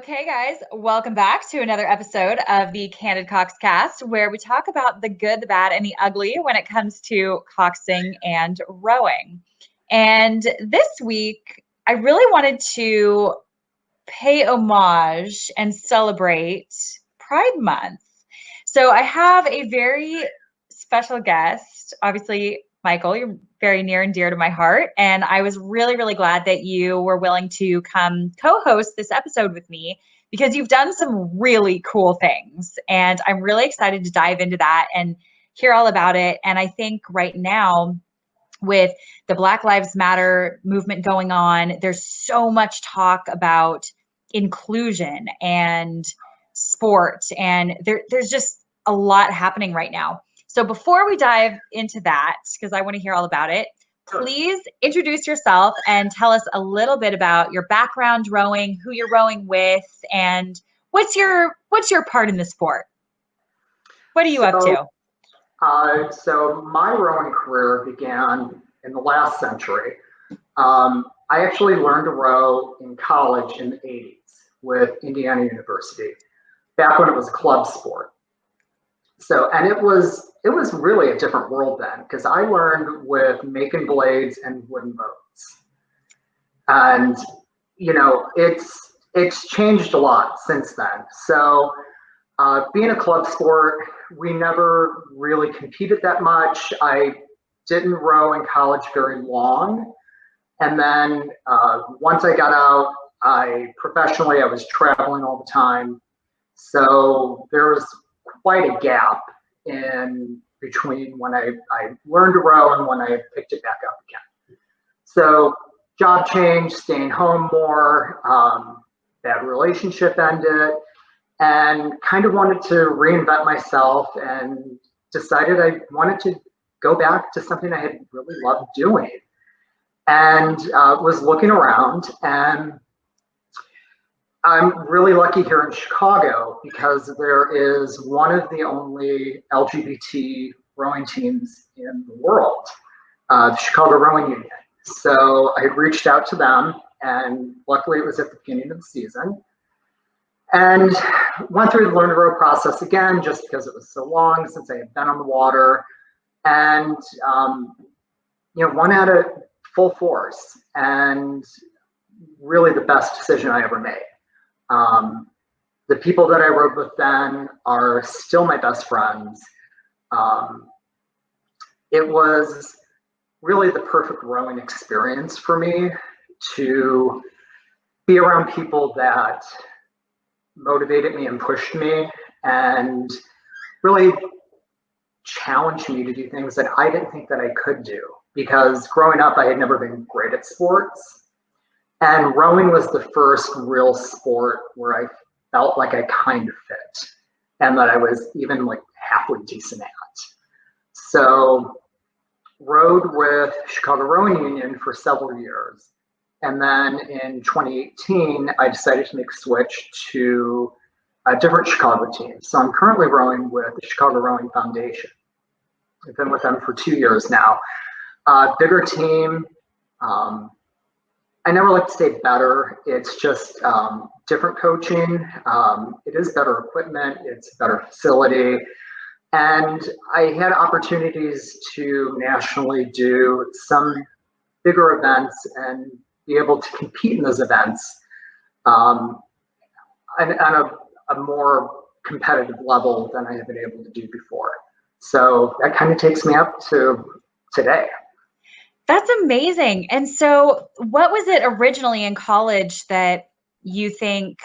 Okay, guys, welcome back to another episode of the Candid Cast, where we talk about the good, the bad, and the ugly when it comes to coxing and rowing. And this week, I really wanted to pay homage and celebrate Pride Month. So I have a very special guest, obviously, Michael, you're very near and dear to my heart. And I was really, really glad that you were willing to come co-host this episode with me because you've done some really cool things. And I'm really excited to dive into that and hear all about it. And I think right now, with the Black Lives Matter movement going on, there's so much talk about inclusion and sport. And there's just a lot happening right now. So before we dive into that, because I want to hear all about it, please introduce yourself and tell us a little bit about your background rowing, who you're rowing with, and what's your part in the sport? What are you up to? So my rowing career began in the last century. I actually learned to row in college in the 80s with Indiana University, back when it was a club sport. So, and it was really a different world then, because I learned with making blades and wooden boats. And, you know, it's changed a lot since then. So being a club sport, we never really competed that much. I didn't row in college very long. And then once I got out, professionally, I was traveling all the time. So there was quite a gap in between when I learned to row and when I picked it back up again. So job change, staying home more, bad relationship ended, and kind of wanted to reinvent myself and decided I wanted to go back to something I had really loved doing. And was looking around, and I'm really lucky here in Chicago because there is one of the only LGBT rowing teams in the world, the Chicago Rowing Union. So I had reached out to them, and luckily it was at the beginning of the season, and went through the learn to row process again, just because it was so long since I had been on the water, and won at it full force, and really the best decision I ever made. The people that I rowed with then are still my best friends. It was really the perfect rowing experience for me to be around people that motivated me and pushed me and really challenged me to do things that I didn't think that I could do, because growing up I had never been great at sports. And rowing was the first real sport where I felt like I kind of fit and that I was even like halfway decent at. So rowed with Chicago Rowing Union for several years. And then in 2018, I decided to make a switch to a different Chicago team. So I'm currently rowing with the Chicago Rowing Foundation. I've been with them for 2 years now. Bigger team. I never like to say better. It's just different coaching. It is better equipment. It's a better facility. And I had opportunities to nationally do some bigger events and be able to compete in those events on a more competitive level than I have been able to do before. So that kind of takes me up to today. That's amazing. And so what was it originally in college that you think,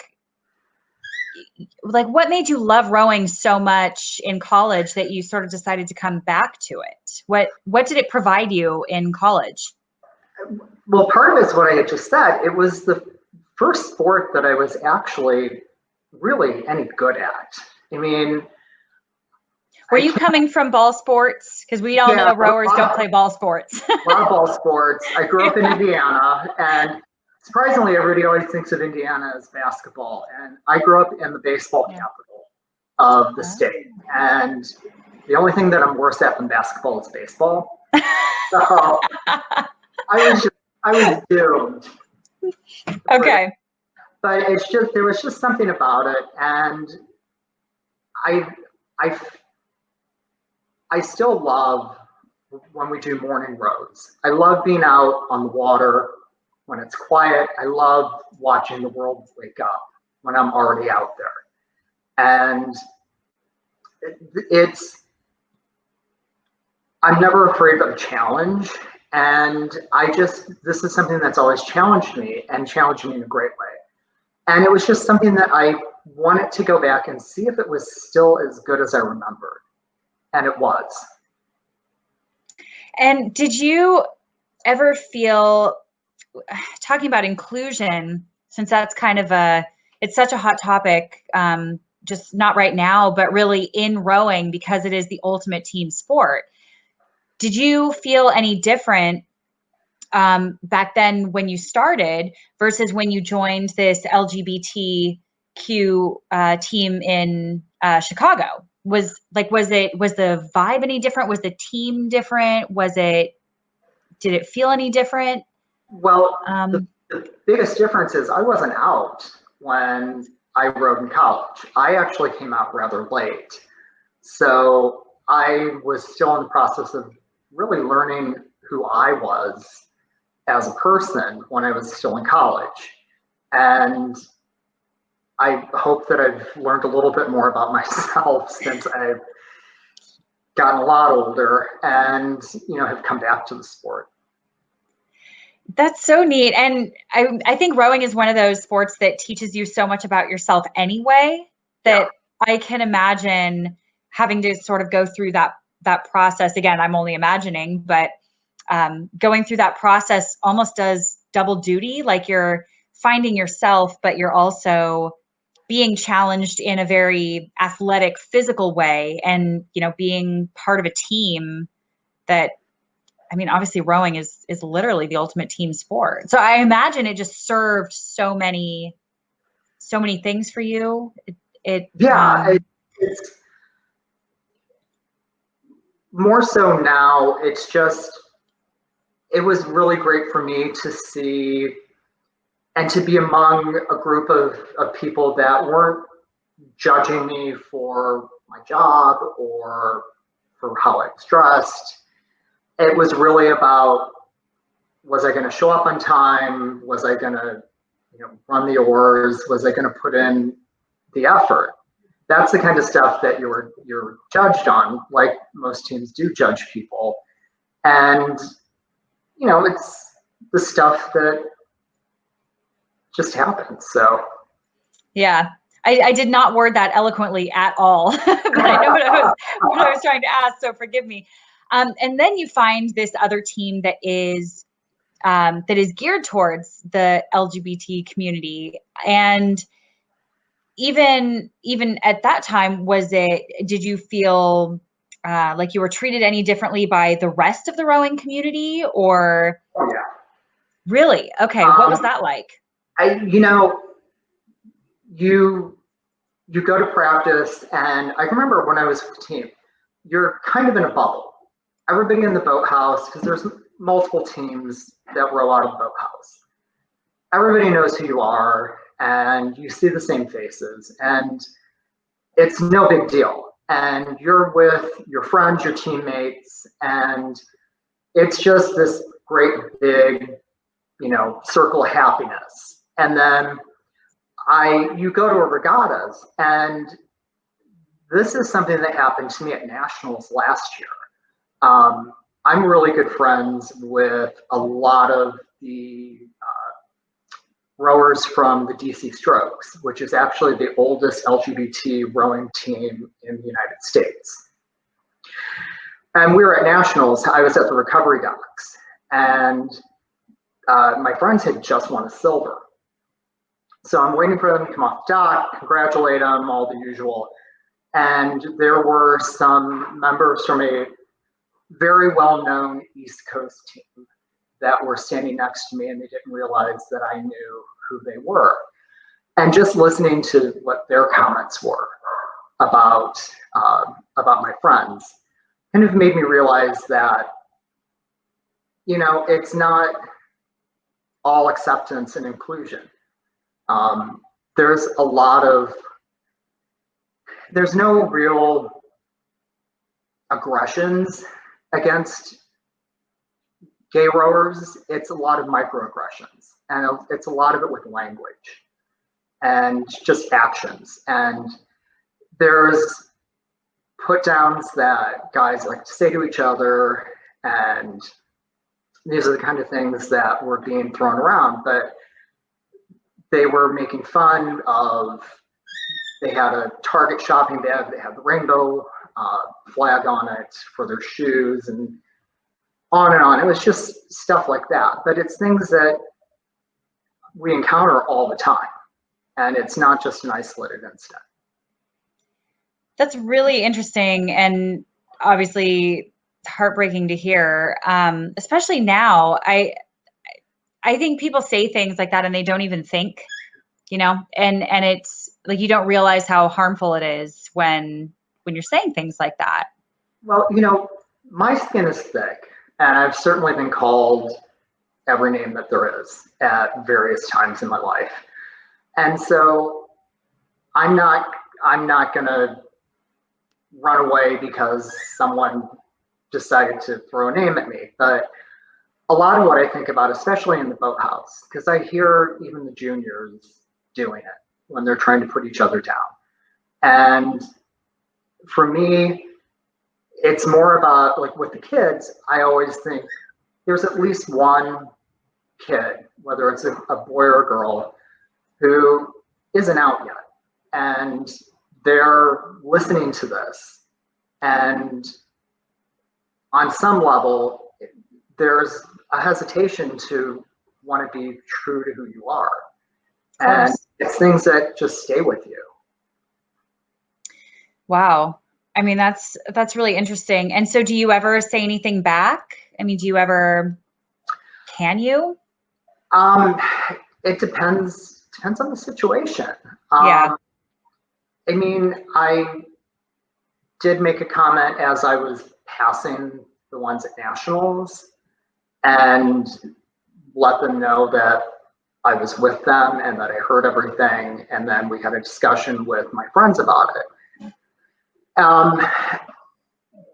like, what made you love rowing so much in college that you sort of decided to come back to it? What did it provide you in college? Well, part of it is what I had just said. It was the first sport that I was actually really any good at. I mean, were you coming from ball sports? Because we all know rowers don't play ball sports. A lot of ball sports. I grew up in Indiana, and surprisingly, everybody always thinks of Indiana as basketball. And I grew up in the baseball capital of the state. And the only thing that I'm worse at than basketball is baseball. So I was doomed. Okay. but there was just something about it. And I, I, I still love when we do morning rows. I love being out on the water when it's quiet. I love watching the world wake up when I'm already out there. And I'm never afraid of a challenge. And this is something that's always challenged me and challenged me in a great way. And it was just something that I wanted to go back and see if it was still as good as I remembered. And it was. And did you ever feel, talking about inclusion, since that's kind of it's such a hot topic, just not right now, but really in rowing, because it is the ultimate team sport. Did you feel any different back then when you started versus when you joined this LGBTQ team in Chicago? Was the vibe any different? Was the team different? Did it feel any different? Well, the biggest difference is I wasn't out when I rowed in college. I actually came out rather late. So I was still in the process of really learning who I was as a person when I was still in college. And I hope that I've learned a little bit more about myself since I've gotten a lot older and, have come back to the sport. That's so neat. And I think rowing is one of those sports that teaches you so much about yourself anyway, that I can imagine having to sort of go through that process. Again, I'm only imagining, but going through that process almost does double duty. Like you're finding yourself, but you're also being challenged in a very athletic, physical way, and, being part of a team that, obviously rowing is literally the ultimate team sport. So I imagine it just served so many things for you. It's more so now. It was really great for me to see and to be among a group of people that weren't judging me for my job or for how I was dressed. It was really about, was I going to show up on time? Was I going to, run the oars? Was I going to put in the effort? That's the kind of stuff that you're judged on, like most teams do judge people. And, it's the stuff that just happens. So. Yeah. I did not word that eloquently at all, but I know what I was trying to ask, so forgive me. And then you find this other team that is geared towards the LGBT community. And even at that time, did you feel like you were treated any differently by the rest of the rowing community, or? Oh, yeah. Really? Okay. What was that like? You go to practice, and I remember when I was 15, you're kind of in a bubble. Everybody in the boathouse, because there's multiple teams that row out of the boathouse. Everybody knows who you are, and you see the same faces, and it's no big deal. And you're with your friends, your teammates, and it's just this great big, circle of happiness. And then you go to a regattas, and this is something that happened to me at Nationals last year. I'm really good friends with a lot of the rowers from the DC Strokes, which is actually the oldest LGBT rowing team in the United States. And we were at Nationals. I was at the recovery docks, and my friends had just won a silver. So I'm waiting for them to come off the dock, congratulate them, all the usual. And there were some members from a very well-known East Coast team that were standing next to me, and they didn't realize that I knew who they were. And just listening to what their comments were about my friends kind of made me realize that, it's not all acceptance and inclusion. There's no real aggressions against gay rowers. It's a lot of microaggressions, and it's a lot of it with language and just actions. And there's put downs that guys like to say to each other, and these are the kind of things that were being thrown around. But they were making fun of, they had a Target shopping bag, they had the rainbow flag on it for their shoes, and on and on. It was just stuff like that. But it's things that we encounter all the time, and it's not just an isolated incident. That's really interesting, and obviously heartbreaking to hear, especially now. I think people say things like that and they don't even think, and it's like you don't realize how harmful it is when you're saying things like that. Well, my skin is thick, and I've certainly been called every name that there is at various times in my life. And so I'm not gonna run away because someone decided to throw a name at me. But a lot of what I think about, especially in the boathouse, because I hear even the juniors doing it when they're trying to put each other down. And for me, it's more about, like with the kids, I always think there's at least one kid, whether it's a boy or a girl, who isn't out yet. And they're listening to this. And on some level, there's a hesitation to want to be true to who you are. And it's things that just stay with you. Wow. I mean, that's really interesting. And so do you ever say anything back? I mean, can you? It depends on the situation. Yeah. I mean, I did make a comment as I was passing the ones at nationals and let them know that I was with them and that I heard everything. And then we had a discussion with my friends about it.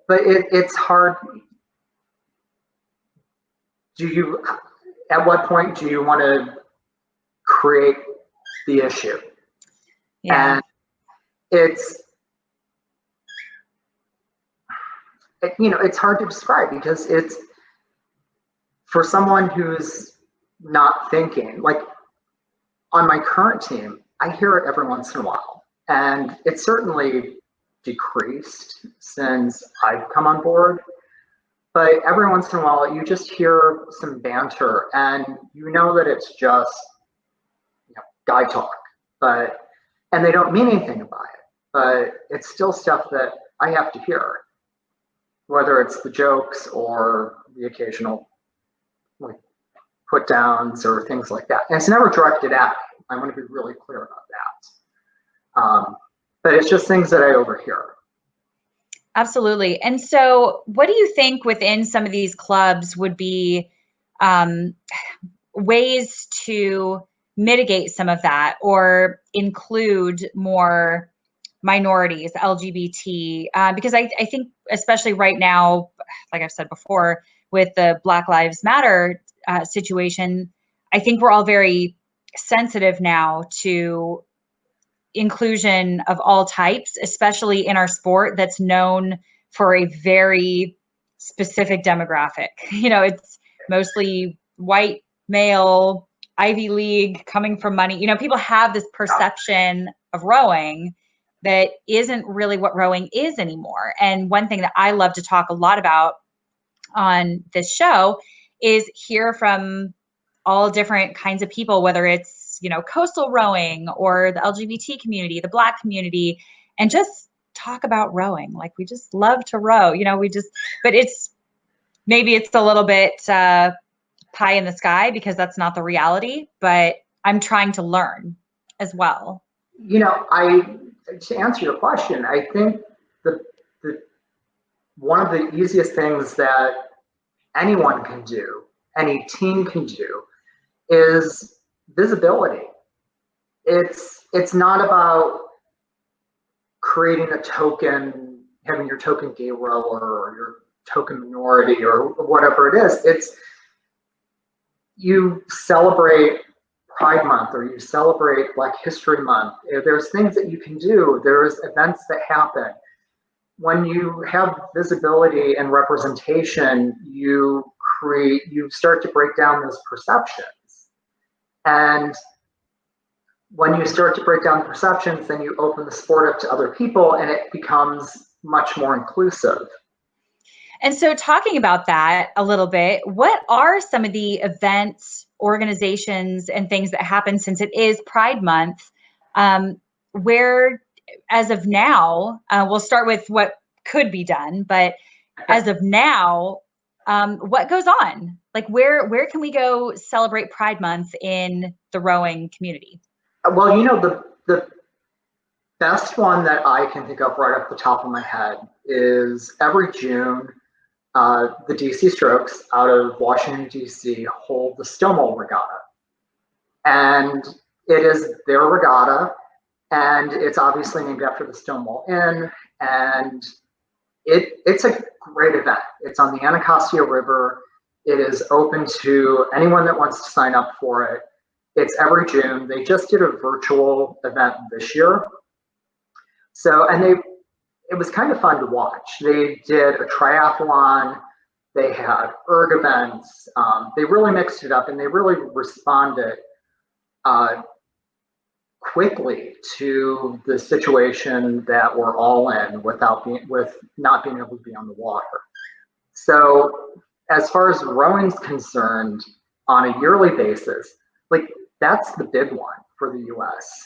But it's hard. At what point do you want to create the issue? Yeah. And it's hard to describe, because it's for someone who's not thinking. Like on my current team, I hear it every once in a while, and it's certainly decreased since I've come on board. But every once in a while, you just hear some banter, and you know that it's just guy talk, and they don't mean anything by it. But it's still stuff that I have to hear, whether it's the jokes or the occasional put downs or things like that. And it's never directed at me. I want to be really clear about that. But it's just things that I overhear. Absolutely. And so what do you think within some of these clubs would be ways to mitigate some of that, or include more minorities, LGBT? Because I think, especially right now, like I've said before, with the Black Lives Matter situation, I think we're all very sensitive now to inclusion of all types, especially in our sport that's known for a very specific demographic. It's mostly white, male, Ivy League, coming from money. People have this perception of rowing that isn't really what rowing is anymore. And one thing that I love to talk a lot about on this show is hear from all different kinds of people, whether it's coastal rowing or the LGBT community, the Black community, and just talk about rowing. Like, we just love to row, but maybe it's a little bit pie in the sky, because that's not the reality, but I'm trying to learn as well. To answer your question, I think the one of the easiest things that anyone can do, any team can do, is visibility. it's not about creating a token, having your token gay rower or your token minority or whatever it is. It's you celebrate Pride Month or you celebrate Black History Month. There's things that you can do. There's events that happen. When you have visibility and representation, you start to break down those perceptions. And when you start to break down the perceptions, then you open the sport up to other people and it becomes much more inclusive. And so talking about that a little bit, what are some of the events, organizations, and things that happen since it is Pride Month, where as of now, we'll start with what could be done, but as of now, what goes on? Like where can we go celebrate Pride Month in the rowing community? Well, the best one that I can think of right off the top of my head is every June, the DC Strokes out of Washington, DC hold the Stonewall Regatta. And it is their regatta, and it's obviously named after the Stonewall Inn, and it's a great event. It's on the Anacostia River. It is open to anyone that wants to sign up for it. It's every June. They just did a virtual event this year. So, and it was kind of fun to watch. They did a triathlon. They had erg events. They really mixed it up and they really responded quickly to the situation that we're all in with not being able to be on the water. So as far as rowing's concerned, on a yearly basis, like that's the big one for the US,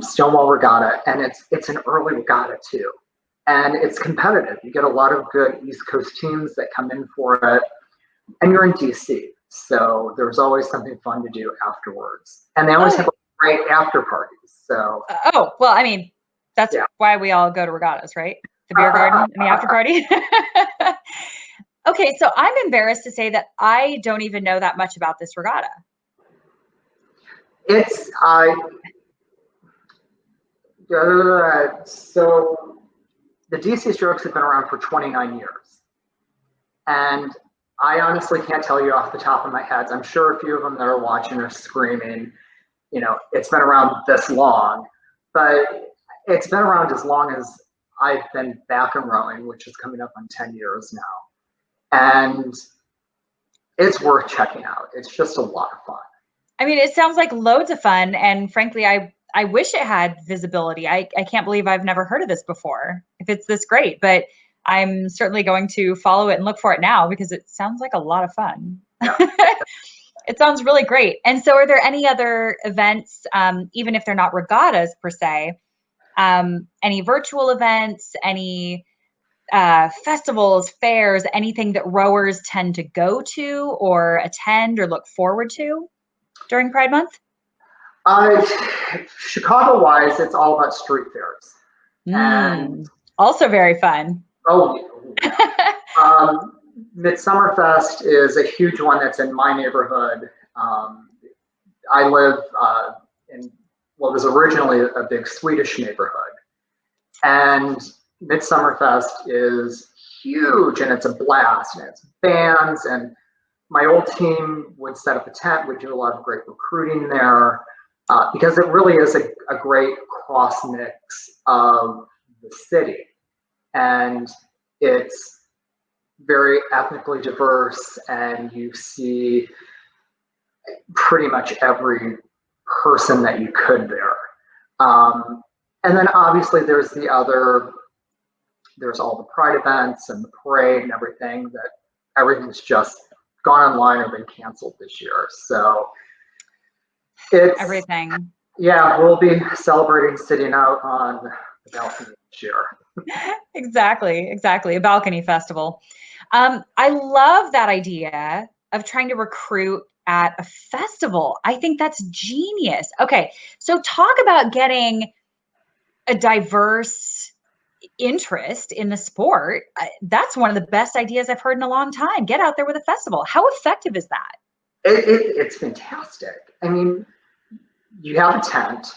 Stonewall Regatta, and it's an early regatta too. And it's competitive. You get a lot of good East Coast teams that come in for it, and you're in DC. So there's always something fun to do afterwards. And they always have great after parties. So well, I mean, that's why we all go to regattas, right? The beer garden and the after party. Okay, so I'm embarrassed to say that I don't even know that much about this regatta. It's so the DC Strokes have been around for 29 years. And I honestly can't tell you off the top of my head. I'm sure a few of them that are watching are screaming, it's been around this long, but it's been around as long as I've been back in rowing, which is coming up on 10 years now. And it's worth checking out. It's just a lot of fun. I mean, it sounds like loads of fun. And frankly, I wish it had visibility. I can't believe I've never heard of this before, if it's this great, but I'm certainly going to follow it and look for it now because it sounds like a lot of fun. Yeah. It sounds really great. And so are there any other events, even if they're not regattas per se, any virtual events, any festivals, fairs, anything that rowers tend to go to or attend or look forward to during Pride Month? Chicago-wise, it's all about street fairs. And also very fun. Midsummer Fest is a huge one that's in my neighborhood. I live in what was originally a big Swedish neighborhood. And Midsummer Fest is huge and it's a blast and it's bands, and my old team would set up a tent. We do a lot of great recruiting there because it really is a great cross mix of the city. And it's very ethnically diverse, and you see pretty much every person that you could there. And then obviously there's all the Pride events and the parade and everything that everything's just gone online or been canceled this year. So it's everything. Yeah, we'll be celebrating sitting out on the balcony this year. Exactly. A balcony festival. I love that idea of trying to recruit at a festival. I think that's genius. Okay, so talk about getting a diverse interest in the sport. That's one of the best ideas I've heard in a long time. Get out there with a festival. How effective is that? It's fantastic. I mean, you have a tent,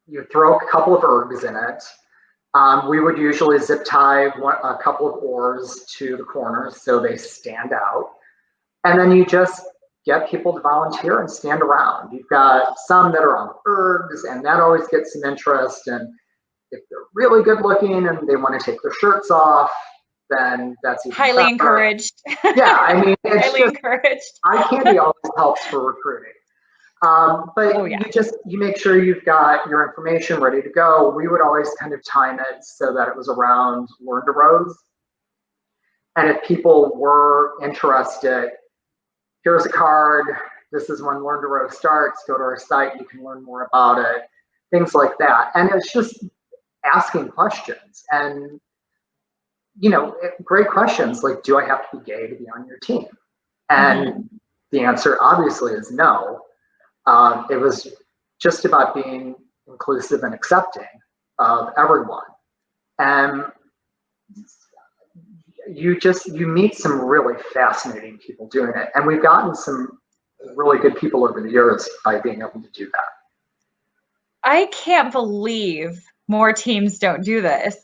you throw a couple of ergs in it. We would usually zip tie a couple of oars to the corners so they stand out. And then you just get people to volunteer and stand around. You've got some that are on ergs, and that always gets some interest. And if they're really good looking and they want to take their shirts off, then that's even highly better. encouraged. Yeah, I mean, it's highly just, encouraged. eye candy always helps for recruiting. But you make sure you've got your information ready to go. We would always kind of time it so that it was around Learn to Rows. And if people were interested, here's a card. This is when Learn to Row starts. Go to our site. You can learn more about it. Things like that. And it's just asking questions. And, great questions like, do I have to be gay to be on your team? And the answer obviously is no. It was just about being inclusive and accepting of everyone. And you meet some really fascinating people doing it. And we've gotten some really good people over the years by being able to do that. I can't believe more teams don't do this.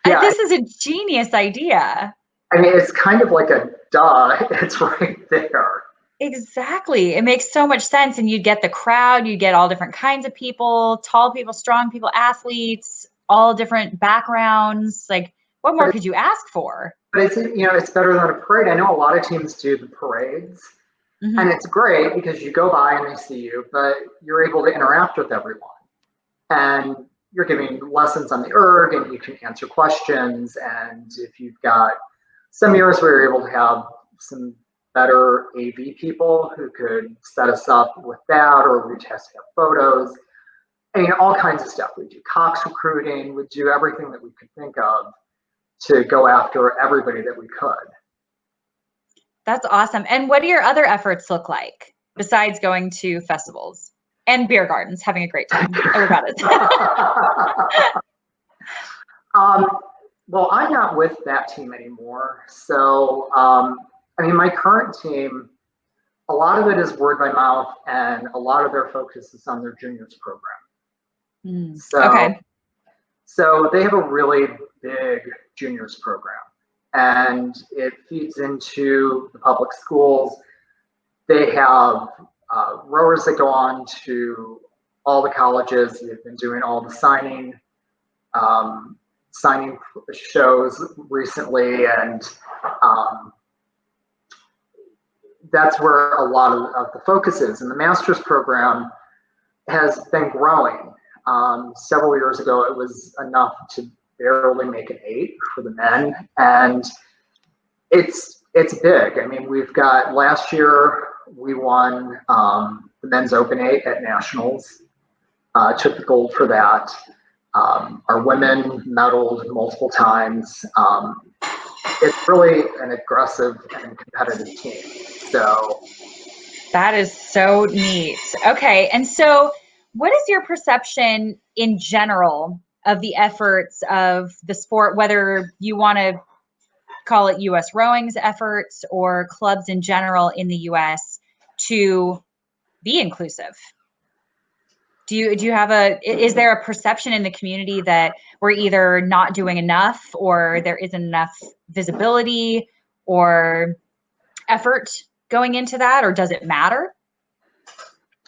Yeah, this is a genius idea. I mean, it's kind of like a duh. It's right there. Exactly. It makes so much sense. And you get the crowd, you get all different kinds of people, tall people, strong people, athletes, all different backgrounds. Like, what more could you ask for? But it's better than a parade. I know a lot of teams do the parades, and it's great because you go by and they see you, but you're able to interact with everyone. And you're giving lessons on the erg, and you can answer questions. And if you've got some years where you're able to have some better AV people who could set us up with that, or we just have photos. I mean, all kinds of stuff. We do Cox recruiting, we do everything that we could think of to go after everybody that we could. That's awesome. And what do your other efforts look like besides going to festivals and beer gardens, having a great time? Well, I'm not with that team anymore. So, my current team, a lot of it is word by mouth, and a lot of their focus is on their juniors program. So they have a really big juniors program, and it feeds into the public schools. They have rowers that go on to all the colleges. They've been doing all the signing shows recently, and that's where a lot of the focus is. And the master's program has been growing. Several years ago, it was enough to barely make an 8 for the men, and it's big. I mean, we've got, last year we won the men's open 8 at nationals, took the gold for that. Our women medaled multiple times. It's really an aggressive and competitive team. So that is so neat. Okay, and so what is your perception in general of the efforts of the sport, whether you want to call it U.S. rowing's efforts or clubs in general in the U.S. to be inclusive? Do you have is there a perception in the community that we're either not doing enough, or there isn't enough visibility or effort going into that, or does it matter?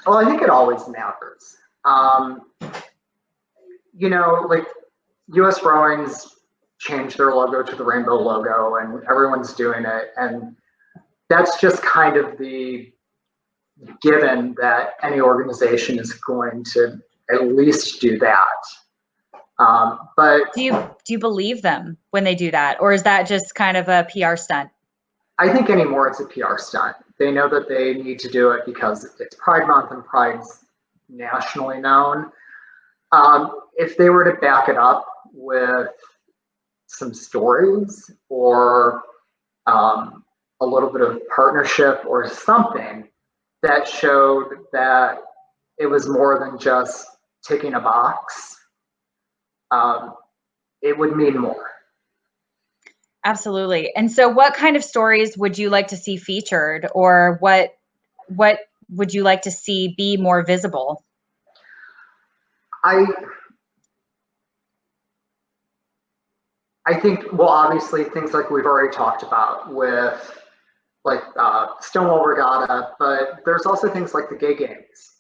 Well, I think it always matters. Like U.S. Rowing's changed their logo to the rainbow logo, and everyone's doing it. And that's just kind of the given that any organization is going to at least do that. But do you believe them when they do that, or is that just kind of a PR stunt? I think anymore it's a PR stunt. They know that they need to do it because it's Pride Month and Pride's nationally known. If they were to back it up with some stories or a little bit of partnership or something that showed that it was more than just ticking a box, it would mean more. Absolutely. And so what kind of stories would you like to see featured, or what would you like to see be more visible? I think, well, obviously things like we've already talked about with like Stonewall Regatta, but there's also things like the gay games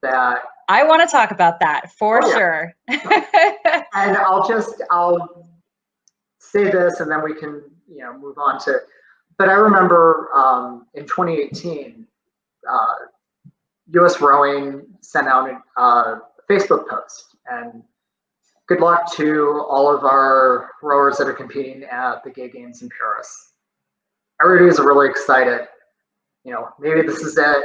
that I want to talk about that for sure. And I'll say this and then we can, move on to, but I remember in 2018, US Rowing sent out a Facebook post, and good luck to all of our rowers that are competing at the gay games in Paris. Everybody was really excited. Maybe this is it.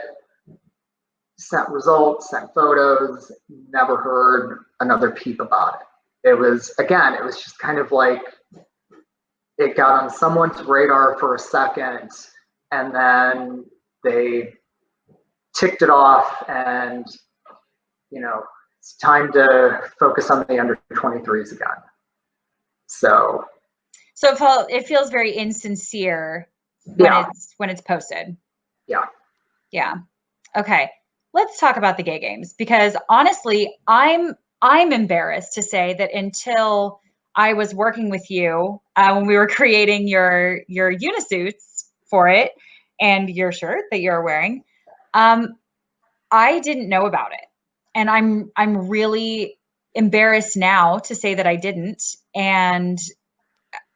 Sent results, sent photos, never heard another peep about it. It was just kind of like it got on someone's radar for a second, and then they ticked it off, and it's time to focus on the under 23s again. So it feels very insincere when it's posted. Yeah. Okay. Let's talk about the gay games, because honestly, I'm embarrassed to say that until I was working with you when we were creating your unisuits for it and your shirt that you're wearing, I didn't know about it, and I'm really embarrassed now to say that I didn't, and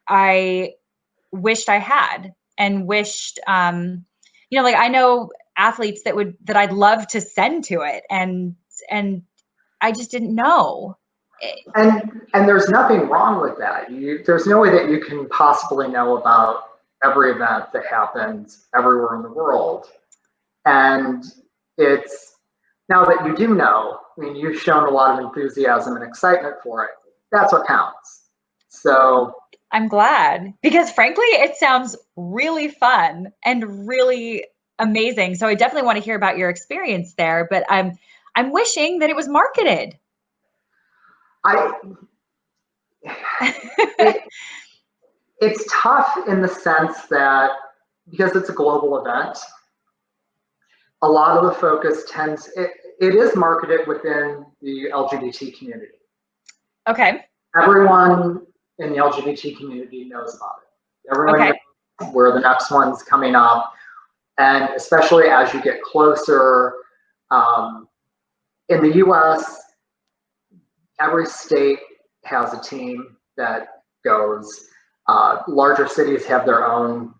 I wished I had, and wished like I know athletes that I'd love to send to it, and I just didn't know. And there's nothing wrong with that. There's no way that you can possibly know about every event that happens everywhere in the world. And it's now that you do know, I mean, you've shown a lot of enthusiasm and excitement for it. That's what counts. So I'm glad, because frankly, it sounds really fun and really amazing. So I definitely want to hear about your experience there, but I'm wishing that it was marketed. It's tough in the sense that because it's a global event, a lot of the focus it is marketed within the LGBT community. Okay. Everyone in the LGBT community knows about it. Everyone knows where the next one's coming up. And especially as you get closer, in the US, every state has a team that goes. Larger cities have their own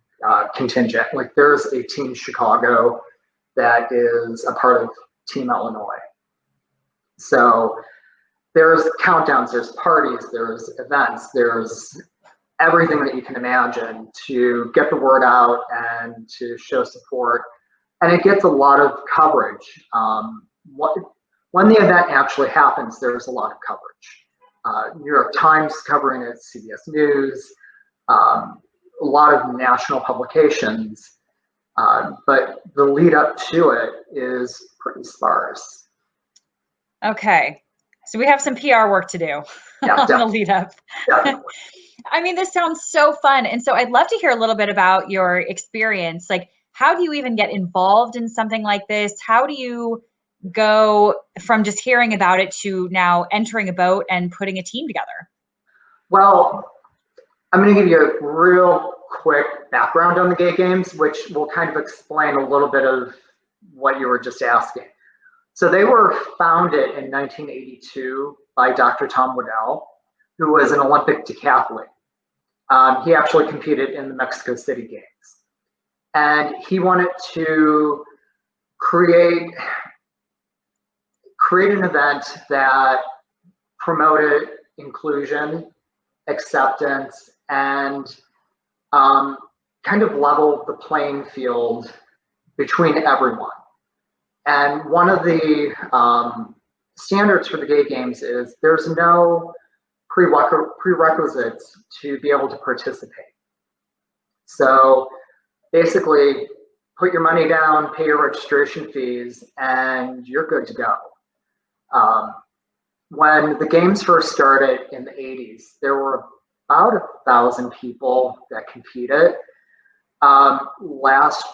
contingent. Like there's a Team Chicago that is a part of Team Illinois. So there's countdowns, there's parties, there's events, there's everything that you can imagine to get the word out and to show support. And it gets a lot of coverage. When the event actually happens, there's a lot of coverage. New York Times covering it, CBS News, a lot of national publications. But the lead up to it is pretty sparse. Okay. So we have some PR work to do on the lead up. I mean, this sounds so fun. And so I'd love to hear a little bit about your experience. Like, how do you even get involved in something like this? How do you go from just hearing about it to now entering a boat and putting a team together? Well, I'm going to give you a real quick background on the gay games, which will kind of explain a little bit of what you were just asking. So they were founded in 1982 by Dr. Tom Waddell, who was an Olympic decathlete. He actually competed in the Mexico City Games. And he wanted to create an event that promoted inclusion, acceptance, and kind of leveled the playing field between everyone. And one of the standards for the gay games is there's no prerequisites to be able to participate. So basically, put your money down, pay your registration fees, and you're good to go. When the games first started in the 80s, there were about 1,000 people that competed. Last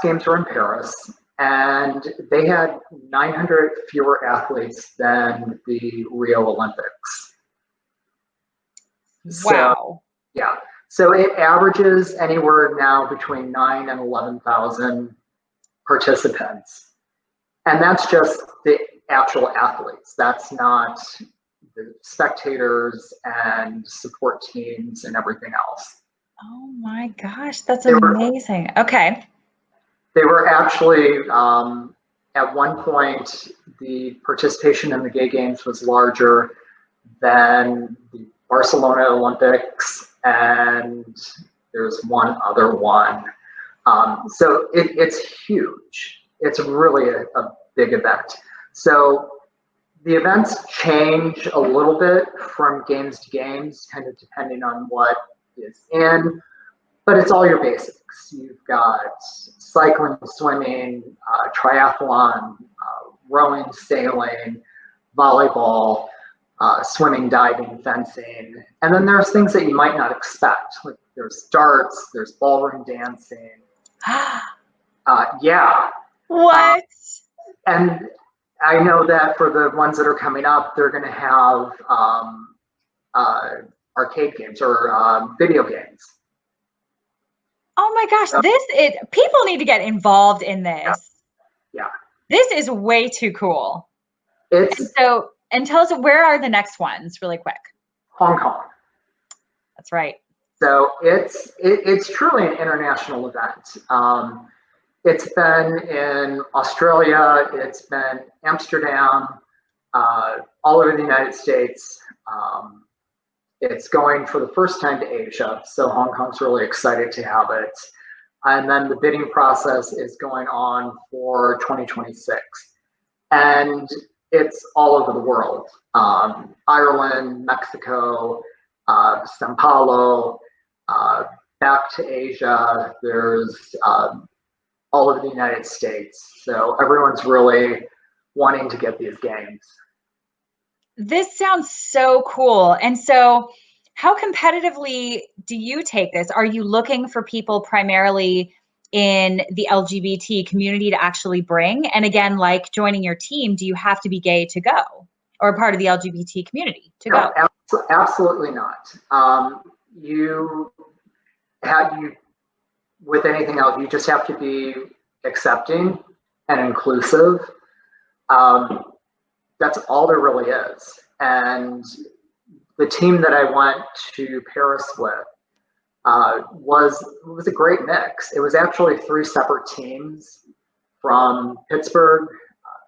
games were in Paris. and they had 900 fewer athletes than the Rio Olympics. Wow. So, yeah. So it averages anywhere now between 9 and 11,000 participants. And that's just the actual athletes. That's not the spectators and support teams and everything else. Oh my gosh, that's amazing. Okay. They were actually, at one point, the participation in the gay games was larger than the Barcelona Olympics, and there's one other one. So it's huge. It's really a big event. So the events change a little bit from games to games, kind of depending on what is in, but it's all your basics. You've got cycling, swimming, triathlon, rowing, sailing, volleyball, swimming, diving, fencing. And then there's things that you might not expect. Like there's darts, there's ballroom dancing. Yeah. What? And I know that for the ones that are coming up, they're going to have arcade games or video games. Oh my gosh, people need to get involved in this. Yeah. This is way too cool. And tell us, where are the next ones really quick? Hong Kong. That's right. So it's truly an international event. It's been in Australia, it's been Amsterdam, all over the United States. It's going for the first time to Asia, so Hong Kong's really excited to have it. And then the bidding process is going on for 2026. And it's all over the world. Ireland, Mexico, Sao Paulo, back to Asia, there's all over the United States. So everyone's really wanting to get these games. This sounds so cool. And so how competitively do you take this? Are you looking for people primarily in the LGBT community to actually bring? And again, like joining your team, do you have to be gay to go, or part of the LGBT community to go? Absolutely not. With anything else, you just have to be accepting and inclusive. That's all there really is. And the team that I went to Paris with was a great mix. It was actually 3 separate teams from Pittsburgh,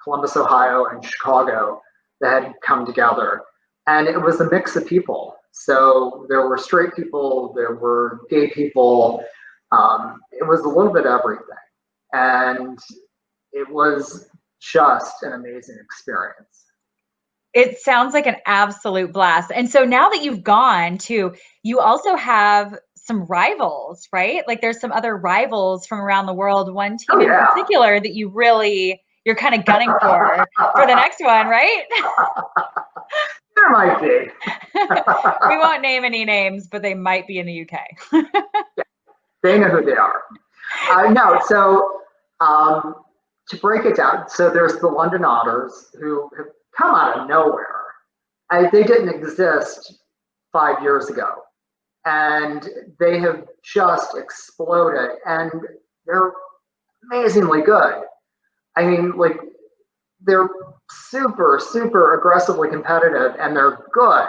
Columbus, Ohio, and Chicago that had come together. And it was a mix of people. So there were straight people, there were gay people. It was a little bit of everything. And it was just an amazing experience. It sounds like an absolute blast. And so now that you've gone to, you also have some rivals, right? Like there's some other rivals from around the world. One team in particular that you're kind of gunning for the next one, right? There might be. We won't name any names, but they might be in the UK. Yeah, they know who they are. No, so to break it down, so there's the London Otters who have come out of nowhere. They didn't exist 5 years ago, and they have just exploded, and they're amazingly good. I mean, like, they're super, super aggressively competitive, and they're good.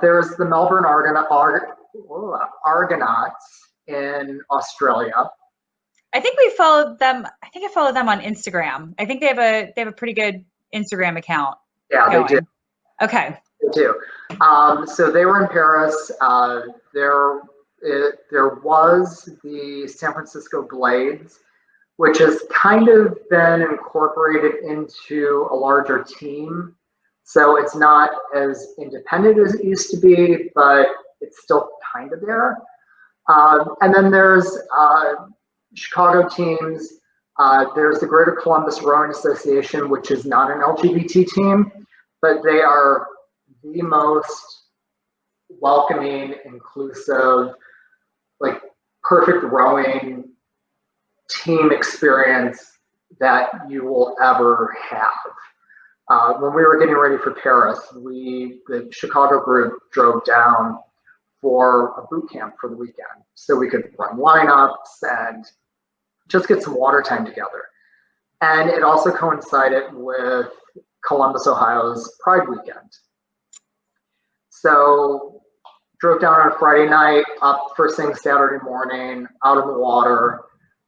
There's the Melbourne Argonauts in Australia. I think we followed them. I think I followed them on Instagram. I think they have a pretty good Instagram account. Yeah, going. they do. Okay. They do. So they were in Paris. There was the San Francisco Blades, which has kind of been incorporated into a larger team. So it's not as independent as it used to be, but it's still kind of there. And then there's Chicago teams. There's the Greater Columbus Rowing Association, which is not an LGBT team, but they are the most welcoming, inclusive, like perfect rowing team experience that you will ever have. When we were getting ready for Paris, the Chicago group drove down for a boot camp for the weekend so we could run lineups and just get some water time together. And it also coincided with Columbus, Ohio's Pride weekend. So drove down on a Friday night, up first thing Saturday morning, out in the water,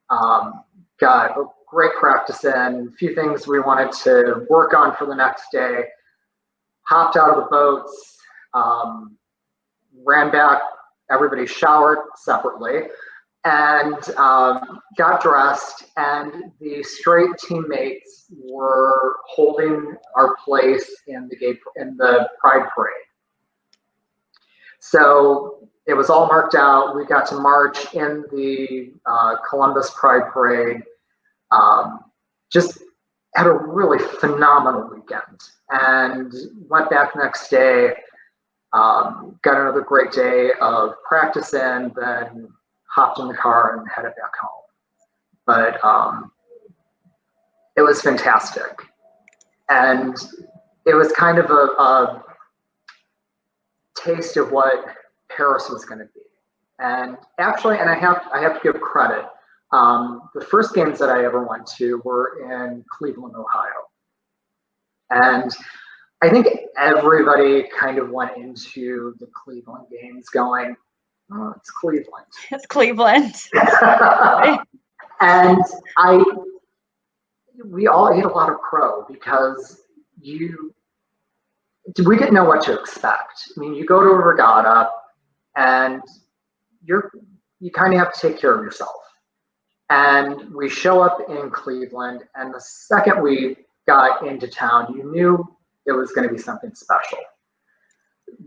got a great practice in, a few things we wanted to work on for the next day, hopped out of the boats, ran back, everybody showered separately, and got dressed, and the straight teammates were holding our place in the Pride Parade. So it was all marked out. We got to march in the Columbus Pride Parade. Just had a really phenomenal weekend, and went back next day. Got another great day of practice in, then hopped in the car and headed back home. But it was fantastic, and it was kind of a taste of what Paris was going to be. And actually, and I have to give credit. The first games that I ever went to were in Cleveland, Ohio, and I think everybody kind of went into the Cleveland games going, "Oh, it's Cleveland." It's Cleveland. And we all ate a lot of crow because we didn't know what to expect. I mean, you go to a regatta and you kind of have to take care of yourself. And we show up in Cleveland, and the second we got into town, you knew it was going to be something special.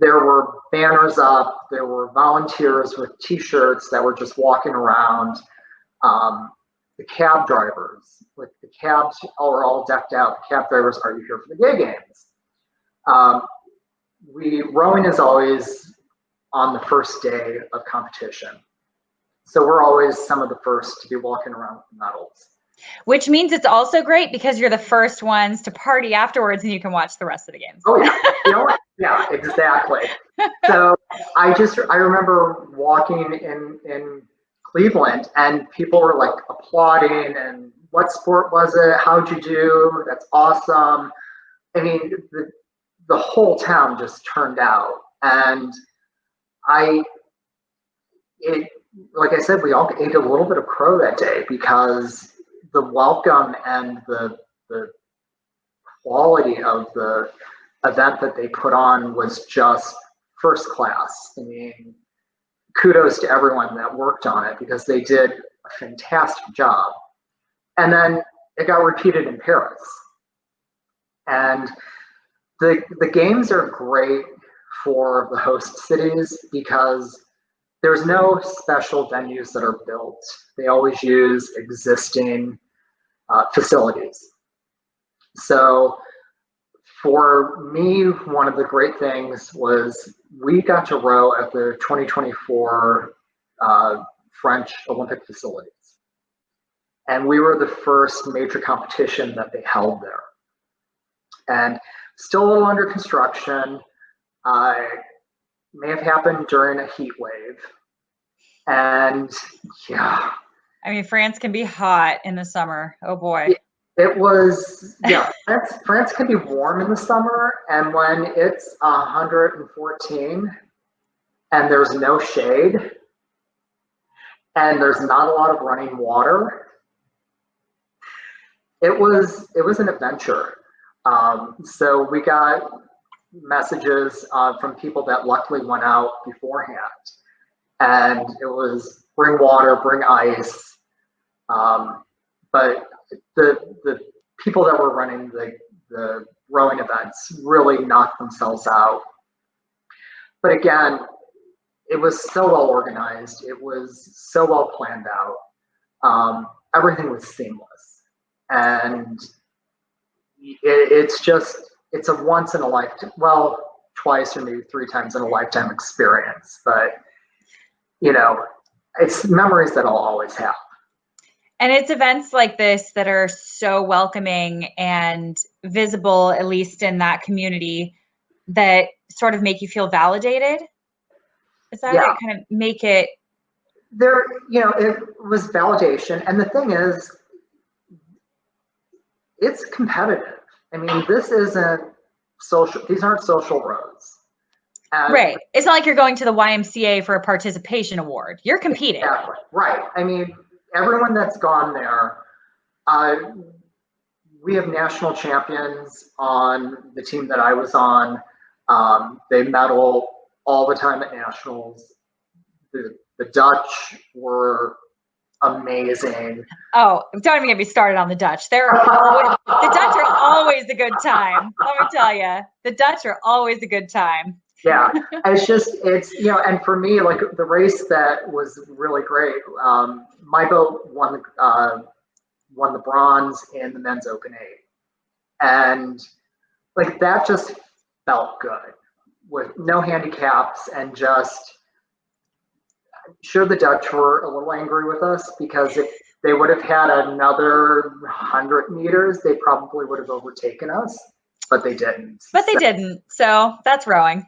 There were banners up, there were volunteers with t-shirts that were just walking around. The cab drivers, with the cabs are all decked out. The cab drivers, are you here for the gay games? Rowing is always on the first day of competition. So we're always some of the first to be walking around with the medals. Which means it's also great because you're the first ones to party afterwards and you can watch the rest of the games. Oh yeah, yeah, exactly. So I remember walking in Cleveland and people were like applauding and what sport was it? How'd you do? That's awesome. I mean, the whole town just turned out, and like I said, we all ate a little bit of crow that day because the welcome and the quality of the event that they put on was just first class. I mean, kudos to everyone that worked on it because they did a fantastic job. And then it got repeated in Paris. And the games are great for the host cities because there's no special venues that are built. They always use existing facilities. So for me, one of the great things was we got to row at the 2024 French Olympic facilities. And we were the first major competition that they held there. And still a little under construction. May have happened during a heat wave. And yeah. I mean, France can be hot in the summer. Oh boy. It was, yeah, France can be warm in the summer. And when it's 114 and there's no shade and there's not a lot of running water, it was an adventure. So we got messages from people that luckily went out beforehand, and it was bring water, bring ice. But the people that were running the rowing events really knocked themselves out. But again, it was so well organized. It was so well planned out. Everything was seamless, and it's a once in a lifetime, well, twice or maybe three times in a lifetime experience, but you know, it's memories that I'll always have. And it's events like this that are so welcoming and visible, at least in that community, that sort of make you feel validated. Is that Yeah. it? Kind of make it. There, it was validation. And the thing is, it's competitive. I mean, this isn't social, these aren't social roads. And Right. It's not like you're going to the YMCA for a participation award. You're competing. exactly. Right. I mean, everyone that's gone there, we have national champions on the team that I was on. They medal all the time at nationals. The Dutch were amazing. Oh, don't even get me started on the Dutch. The Dutch are always a good time. Let me tell you, the Dutch are always a good time. Yeah, it's and for me, like the race that was really great. My boat won the bronze in the men's open 8, and like that just felt good with no handicaps, and just sure the Dutch were a little angry with us because if they would have had another 100 meters, they probably would have overtaken us, but they didn't. But they didn't, so that's rowing.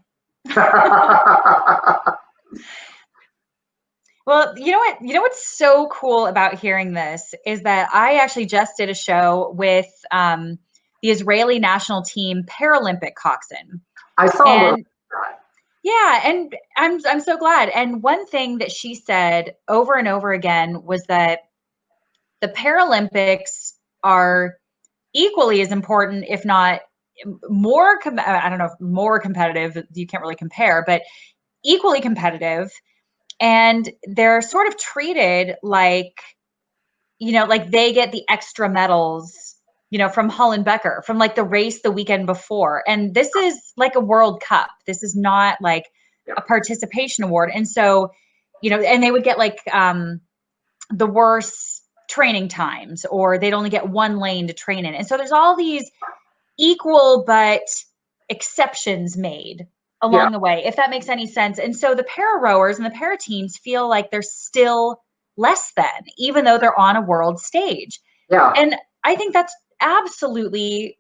Well, you know what? You know what's so cool about hearing this is that I actually just did a show with the Israeli national team Paralympic coxswain. I saw a little bit of that. Yeah, and I'm so glad. And one thing that she said over and over again was that the Paralympics are equally as important, if not more. I don't know if more competitive. You can't really compare, but equally competitive. And they're sort of treated like, like they get the extra medals, from Holland Becker, from like the race the weekend before. And this is like a World Cup. This is not like a participation award. And so, and they would get like the worst training times, or they'd only get one lane to train in. And so there's all these equal but exceptions made along the way, if that makes any sense. And so the para rowers and the para teams feel like they're still less than, even though they're on a world stage. Yeah. And I think that's absolutely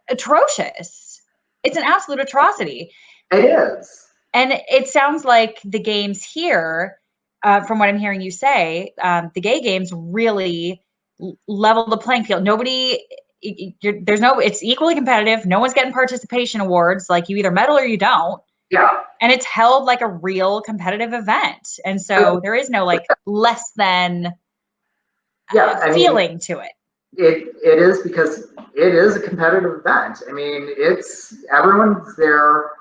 atrocious. It's an absolute atrocity. It is. And it sounds like the games here, from what I'm hearing you say, the gay games really level the playing field. It's equally competitive. No one's getting participation awards. Like you either medal or you don't. Yeah. And it's held like a real competitive event. And so there is no like less than feeling to it. It is, because it is a competitive event. I mean, everyone's there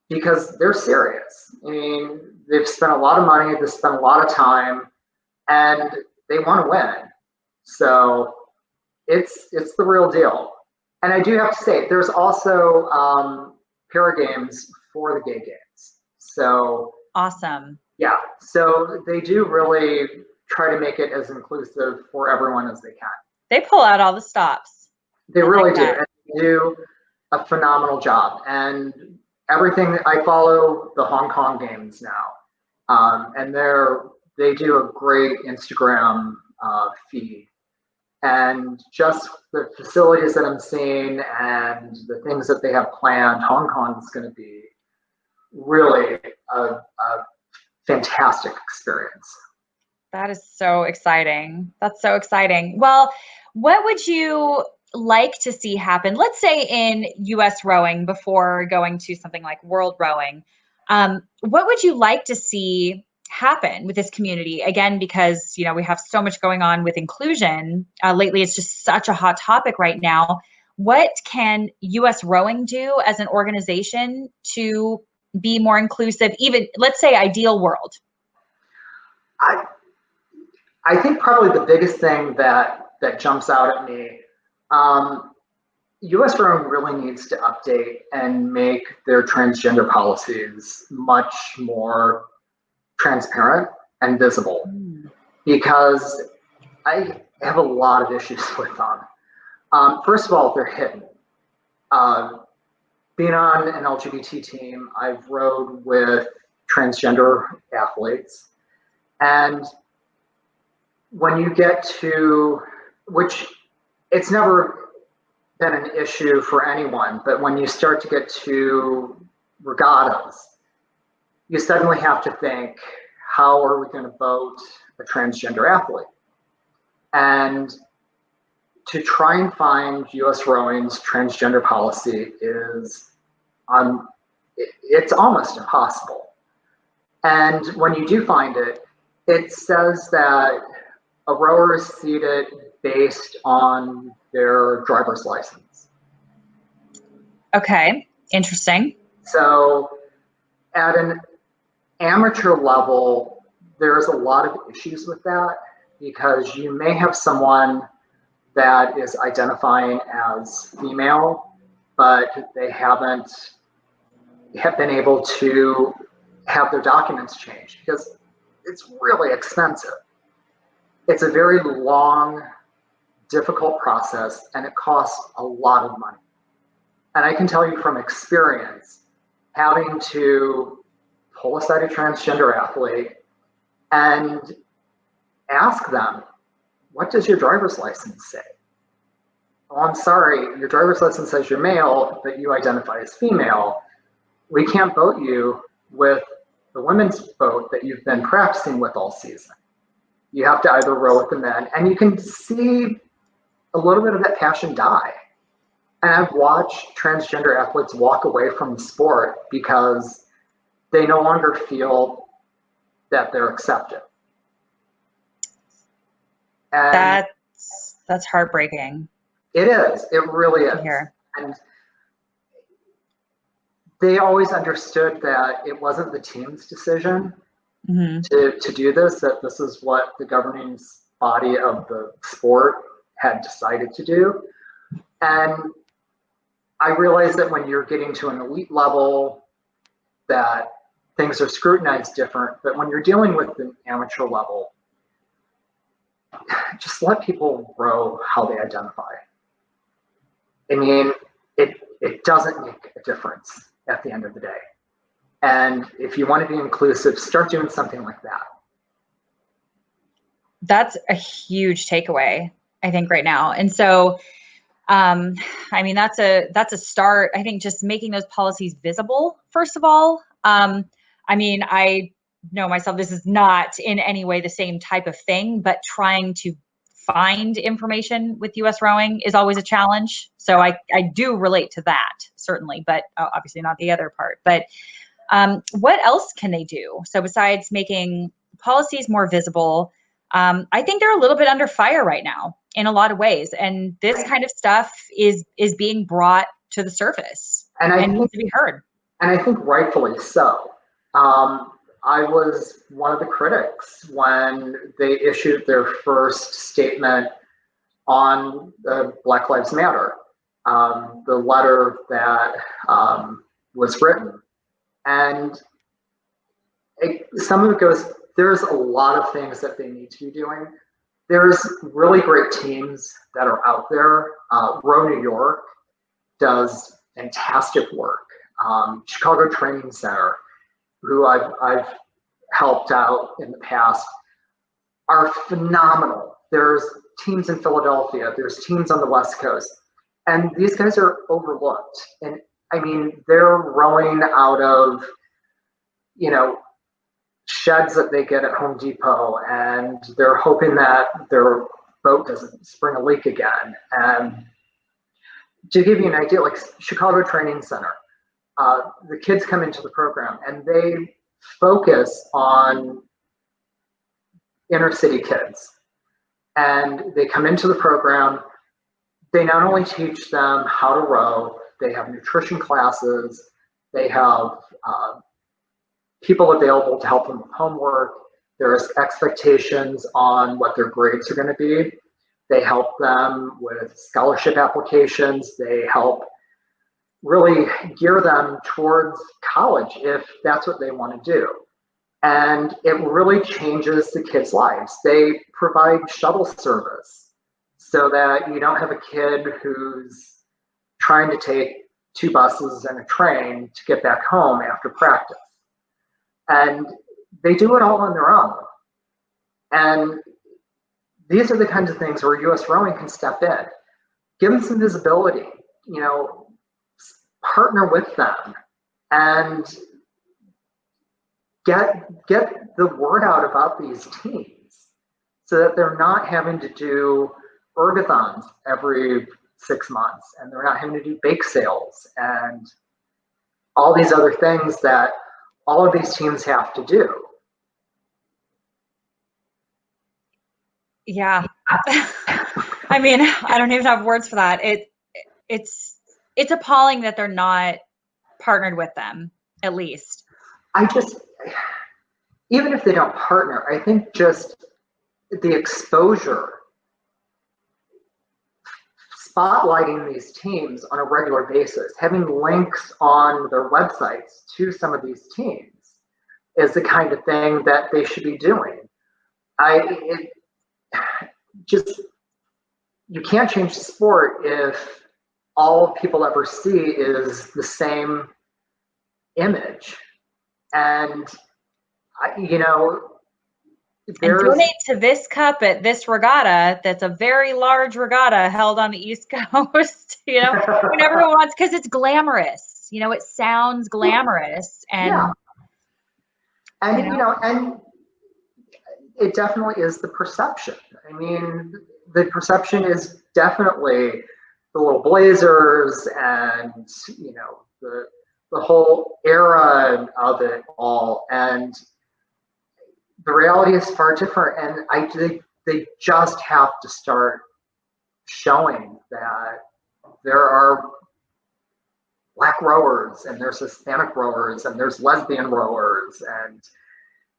because they're serious. I mean, they've spent a lot of money, they've spent a lot of time, and they want to win. So it's the real deal. And I do have to say, there's also para games for the gay games. So awesome. Yeah. So they do really try to make it as inclusive for everyone as they can. They pull out all the stops. They really do. And they do a phenomenal job. And everything, I follow the Hong Kong games now. And they do a great Instagram feed. And just the facilities that I'm seeing and the things that they have planned, Hong Kong is going to be really a fantastic experience. That is so exciting. That's so exciting. Well, what would you like to see happen? Let's say in US rowing, before going to something like world rowing, what would you like to see happen with this community? Again, because we have so much going on with inclusion lately. It's just such a hot topic right now. What can US rowing do as an organization to be more inclusive? Even, let's say, ideal world. I think probably the biggest thing that jumps out at me, US rowing really needs to update and make their transgender policies much more transparent and visible, because I have a lot of issues with them. First of all, they're hidden. Being on an LGBT team, I've rowed with transgender athletes, and when you get to, which it's never been an issue for anyone, but when you start to get to regattas, you suddenly have to think, how are we going to vote a transgender athlete? And to try and find U.S. Rowing's transgender policy is, it's almost impossible. And when you do find it, it says that a rower is seated based on their driver's license. Okay, interesting. So at an amateur level, there's a lot of issues with that, because you may have someone that is identifying as female, but they have been able to have their documents changed, because it's really expensive. It's a very long, difficult process, and it costs a lot of money. And I can tell you from experience, having to pull aside a transgender athlete and ask them, what does your driver's license say? Oh, I'm sorry, your driver's license says you're male, but you identify as female. We can't vote you with the women's vote that you've been practicing with all season. You have to either row with the men, and you can see a little bit of that passion die. And I've watched transgender athletes walk away from the sport because they no longer feel that they're accepted. And that's heartbreaking. It is. It really is. Here. And they always understood that it wasn't the team's decision to do this, that this is what the governing body of the sport had decided to do. And I realize that when you're getting to an elite level, that things are scrutinized different, but when you're dealing with the amateur level, just let people row how they identify. I mean, it doesn't make a difference at the end of the day. And if you want to be inclusive, start doing something like that. That's a huge takeaway, I think, right now. And so, I mean, that's a start. I think just making those policies visible, first of all. I mean, I know myself, this is not in any way the same type of thing, but trying to find information with US Rowing is always a challenge. So I do relate to that, certainly, but obviously not the other part. But what else can they do? So besides making policies more visible, I think they're a little bit under fire right now in a lot of ways. And this kind of stuff is being brought to the surface and needs to be heard. And I think rightfully so. I was one of the critics when they issued their first statement on the Black Lives Matter, the letter that was written. And some of it goes, there's a lot of things that they need to be doing. There's really great teams that are out there. Row New York does fantastic work. Chicago Training Center, who I've helped out in the past, are phenomenal. There's teams in Philadelphia, there's teams on the West Coast, and these guys are overlooked. And I mean, they're rowing out of, sheds that they get at Home Depot, and they're hoping that their boat doesn't spring a leak again. And to give you an idea, like Chicago Training Center, the kids come into the program and they focus on inner city kids. And they come into the program, they not only teach them how to row, they have nutrition classes, they have people available to help them with homework. There's expectations on what their grades are going to be. They help them with scholarship applications. They help really gear them towards college if that's what they want to do. And it really changes the kids' lives. They provide shuttle service so that you don't have a kid who's trying to take 2 buses and a train to get back home after practice. And they do it all on their own. And these are the kinds of things where US Rowing can step in, give them some visibility, you know, partner with them, and get the word out about these teams so that they're not having to do ergathons every 6 months, and they're not having to do bake sales and all these other things that all of these teams have to do. Yeah. I mean, I don't even have words for that. It's appalling that they're not partnered with them, at least. Even if they don't partner, I think just the exposure, spotlighting these teams on a regular basis, having links on their websites to some of these teams is the kind of thing that they should be doing. You can't change the sport if all people ever see is the same image. And and donate to this cup at this regatta that's a very large regatta held on the East Coast, when everyone wants, because it's glamorous, it sounds glamorous. And and it definitely is the perception. I mean, the perception is definitely the little blazers and the whole era of it all, and the reality is far different. And I think they just have to start showing that there are Black rowers, and there's Hispanic rowers, and there's lesbian rowers, and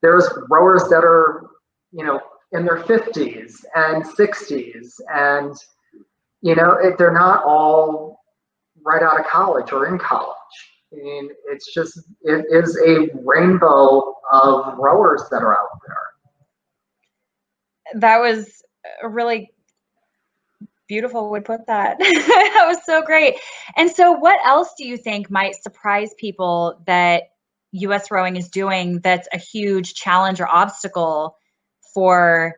there's rowers that are in their 50s and 60s, and they're not all right out of college or in college. I mean, it is a rainbow of rowers that are out there. That was a really beautiful way to put that. That was so great. And so what else do you think might surprise people that US Rowing is doing that's a huge challenge or obstacle for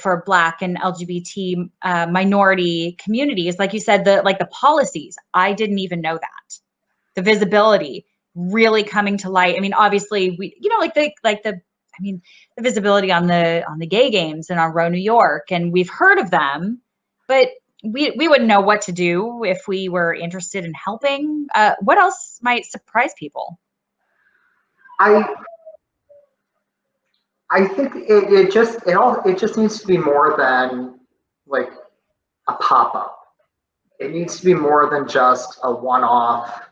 for Black and LGBT minority communities? Like you said, the policies, I didn't even know that. The visibility really coming to light. I mean, obviously we, the visibility on the gay games and on Row New York, and we've heard of them, but we wouldn't know what to do if we were interested in helping. What else might surprise people? I think it just needs to be more than like a pop-up. It needs to be more than just a one-off.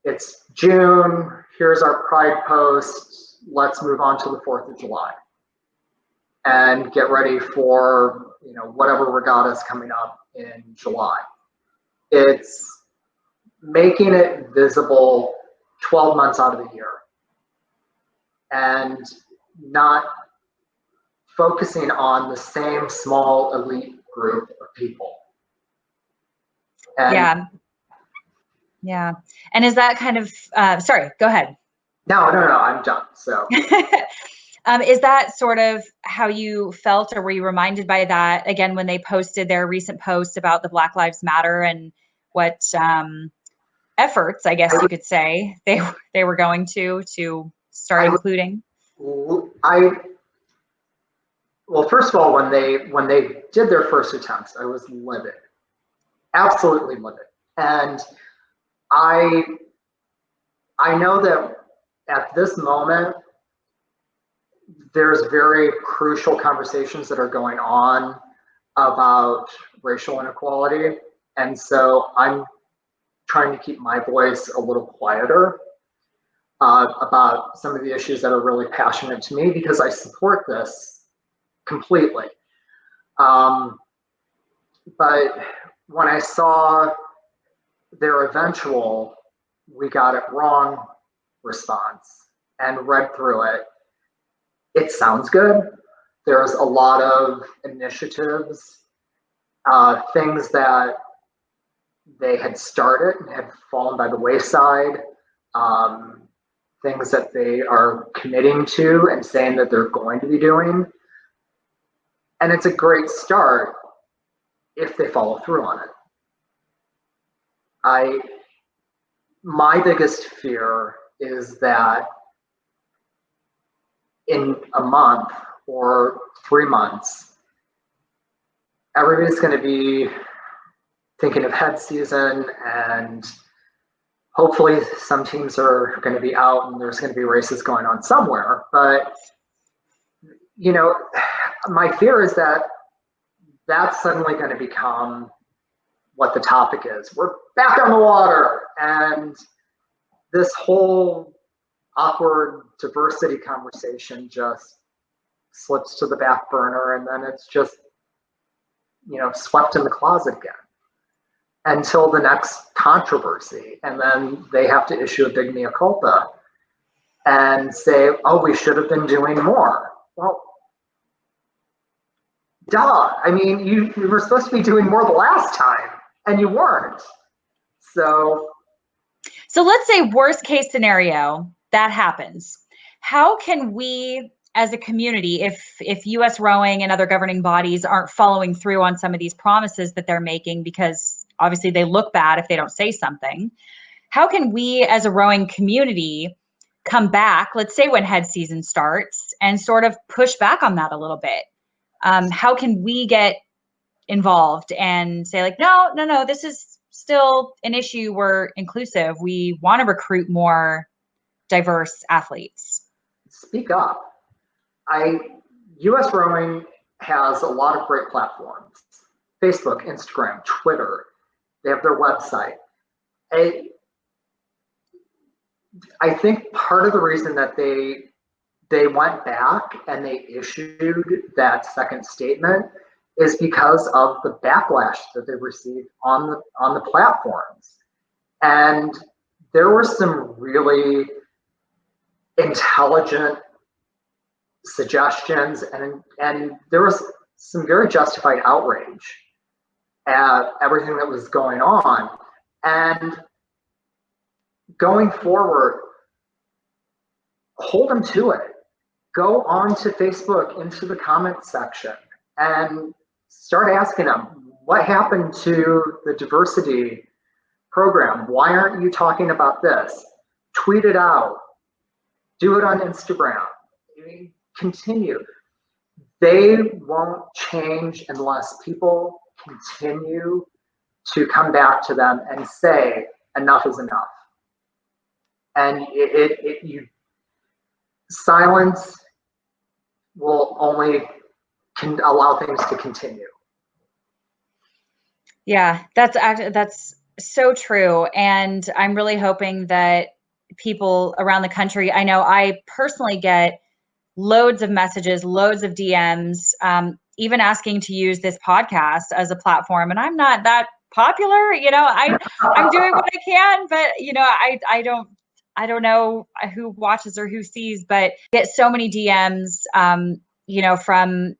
It's June, here's our Pride post, let's move on to the 4th of July and get ready for whatever regatta is coming up in July. It's making it visible 12 months out of the year, and not focusing on the same small elite group of people. And yeah. And is that kind of, sorry, go ahead. No, I'm done. So is that sort of how you felt, or were you reminded by that again when they posted their recent post about the Black Lives Matter and what efforts, I guess you could say, they were going to start including? Well, first of all, when they did their first attempts, I was livid, absolutely livid. And I know that at this moment, there's very crucial conversations that are going on about racial inequality. And so I'm trying to keep my voice a little quieter about some of the issues that are really passionate to me, because I support this completely. But when I saw their eventual "we got it wrong" response and read through it, it sounds good. There's a lot of initiatives, things that they had started and had fallen by the wayside, things that they are committing to and saying that they're going to be doing. And it's a great start if they follow through on it. My biggest fear is that in a month or 3 months, everybody's going to be thinking of head season, and hopefully some teams are going to be out and there's going to be races going on somewhere. But, you know, my fear is that that's suddenly going to become what the topic is. We're back on the water, and this whole awkward diversity conversation just slips to the back burner, and then it's just, you know, swept in the closet again until the next controversy. And then they have to issue a big mea culpa and say, oh, we should have been doing more. Well, duh. I mean, you were supposed to be doing more the last time, and you weren't. So let's say worst case scenario, that happens. How can we as a community, if US Rowing and other governing bodies aren't following through on some of these promises that they're making, because obviously they look bad if they don't say something, how can we as a rowing community come back, let's say when head season starts, and sort of push back on that a little bit? How can we get involved and say like, no, this is still an issue. We're inclusive. We want to recruit more diverse athletes. Speak up. US Rowing has a lot of great platforms. Facebook, Instagram, Twitter. They have their website. I think part of the reason that they went back and they issued that second statement is because of the backlash that they received on the platforms. And there were some really intelligent suggestions, and there was some very justified outrage at everything that was going on. And going forward, hold them to it. Go on to Facebook, into the comment section, and start asking them, what happened to the diversity program? Why aren't you talking about this? Tweet it out. Do it on Instagram. Continue. They won't change unless people continue to come back to them and say, enough is enough. And silence will only allow things to continue. Yeah, that's so true. And I'm really hoping that people around the country, I know I personally get loads of messages, loads of DMs, even asking to use this podcast as a platform. And I'm not that popular, you know, I'm doing what I can, but you know, I don't know who watches or who sees, but get so many DMs, you know, from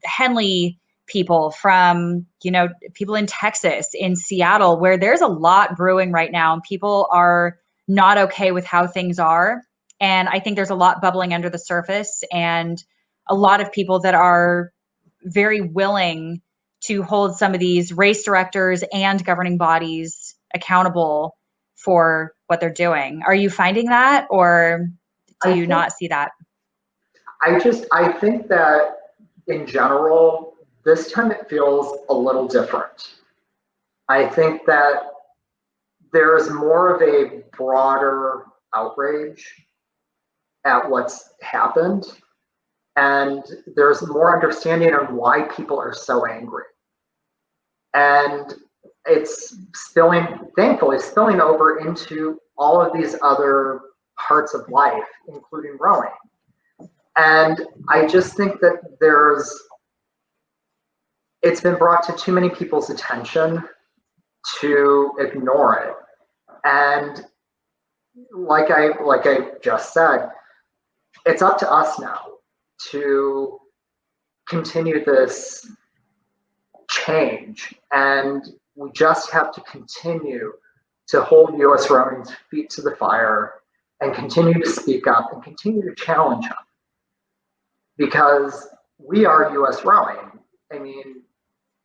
Henley people, from, you know, people in Texas, in Seattle, where there's a lot brewing right now and people are not okay with how things are. And I think there's a lot bubbling under the surface, and a lot of people that are very willing to hold some of these race directors and governing bodies accountable for what they're doing. Are you finding that, or do you not see that? I think that in general, this time it feels a little different. I think that there's more of a broader outrage at what's happened, and there's more understanding on why people are so angry. And it's thankfully spilling over into all of these other parts of life, including rowing. And I just think that it's been brought to too many people's attention to ignore it. And like I just said, it's up to us now to continue this change, and we just have to continue to hold US Rowing's feet to the fire and continue to speak up and continue to challenge them, because we are US Rowing. I mean,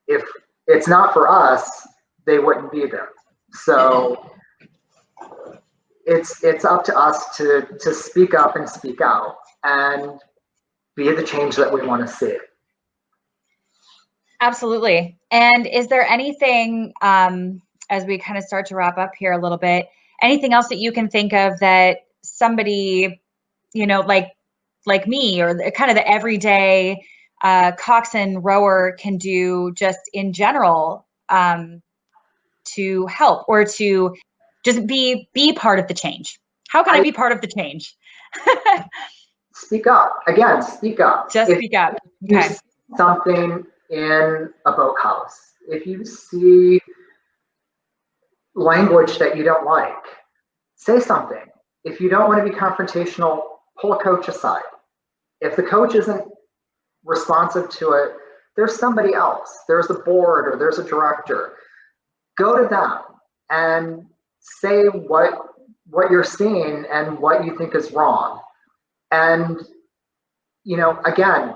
if it's not for us, they wouldn't be there. So it's up to us to speak up and speak out and be the change that we want to see. Absolutely. And is there anything, as we kind of start to wrap up here a little bit, anything else that you can think of that somebody, you know, like me, or kind of the everyday coxswain rower can do just in general, to help or to just be part of the change? How can I be part of the change? Speak up. Again, speak up. Just speak up. If you see something in a boathouse, if you see language that you don't like, say something. If you don't want to be confrontational, pull a coach aside. If the coach isn't responsive to it, there's somebody else. There's a board or there's a director. Go to them and say what you're seeing and what you think is wrong. And, you know, again,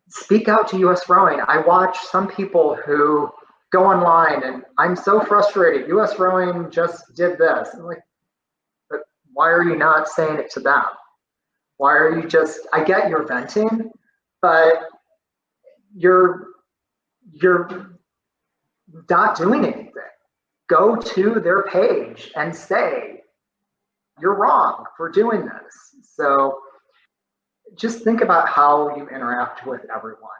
speak out to US Rowing. I watch some people who go online and I'm so frustrated. US Rowing just did this. I'm like, but why are you not saying it to them? Why are you just, I get you're venting, but you're not doing anything. Go to their page and say, you're wrong for doing this. So just think about how you interact with everyone,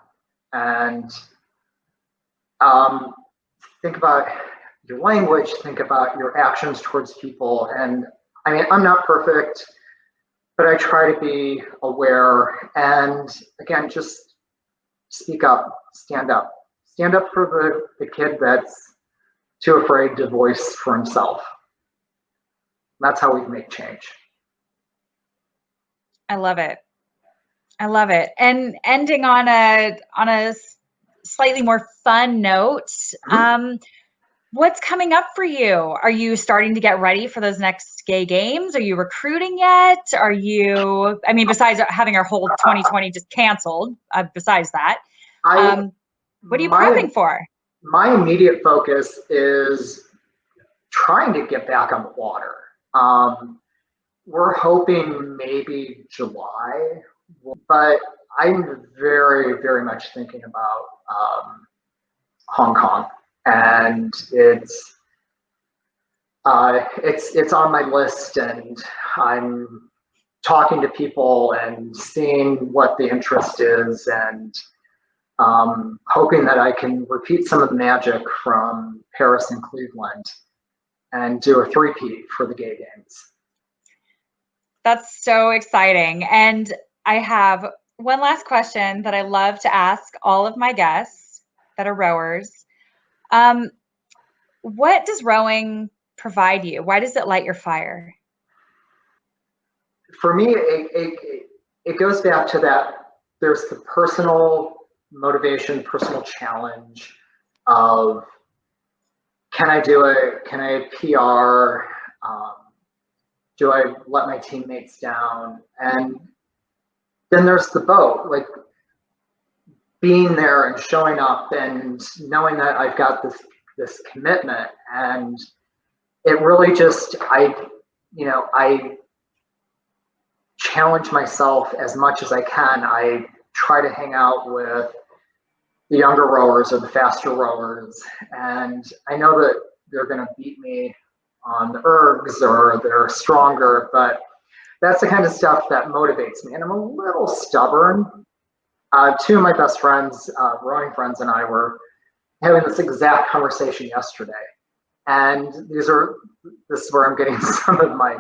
and think about your language, think about your actions towards people. And I mean, I'm not perfect, but I try to be aware. And again, just speak up, stand up for the kid that's too afraid to voice for himself. That's how we make change. I love it. I love it. And ending on a slightly more fun note, what's coming up for you? Are you starting to get ready for those next gay games? Are you recruiting yet? Are you, I mean, besides having our whole 2020 just canceled, besides that, what are you prepping for? My immediate focus is trying to get back on the water. We're hoping maybe July, but I'm very, very much thinking about Hong Kong, and it's on my list, and I'm talking to people and seeing what the interest is, and hoping that I can repeat some of the magic from Paris and Cleveland and do a three-peat for the gay games. That's so exciting. And I have one last question that I love to ask all of my guests that are rowers. What does rowing provide you? Why does it light your fire? For me, it goes back to that. There's the personal motivation, personal challenge of, can I do it? Can I PR? Do I let my teammates down? And then there's the boat, like being there and showing up and knowing that I've got this commitment. And it really just, I challenge myself as much as I can. I try to hang out with the younger rowers or the faster rowers, and I know that they're going to beat me on the ergs or they're stronger, but that's the kind of stuff that motivates me. And I'm a little stubborn. Two of my best friends, rowing friends, and I were having this exact conversation yesterday, and this is where I'm getting some of my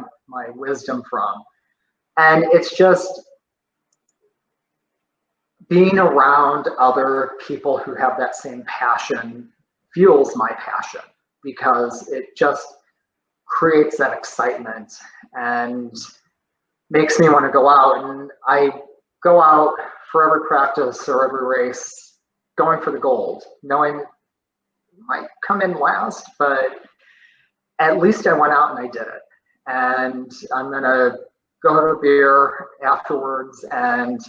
wisdom from. And it's just being around other people who have that same passion fuels my passion, because it just creates that excitement and makes me want to go out. And I go out for every practice or every race going for the gold, knowing it might come in last, but at least I went out and I did it. And I'm going to go have a beer afterwards and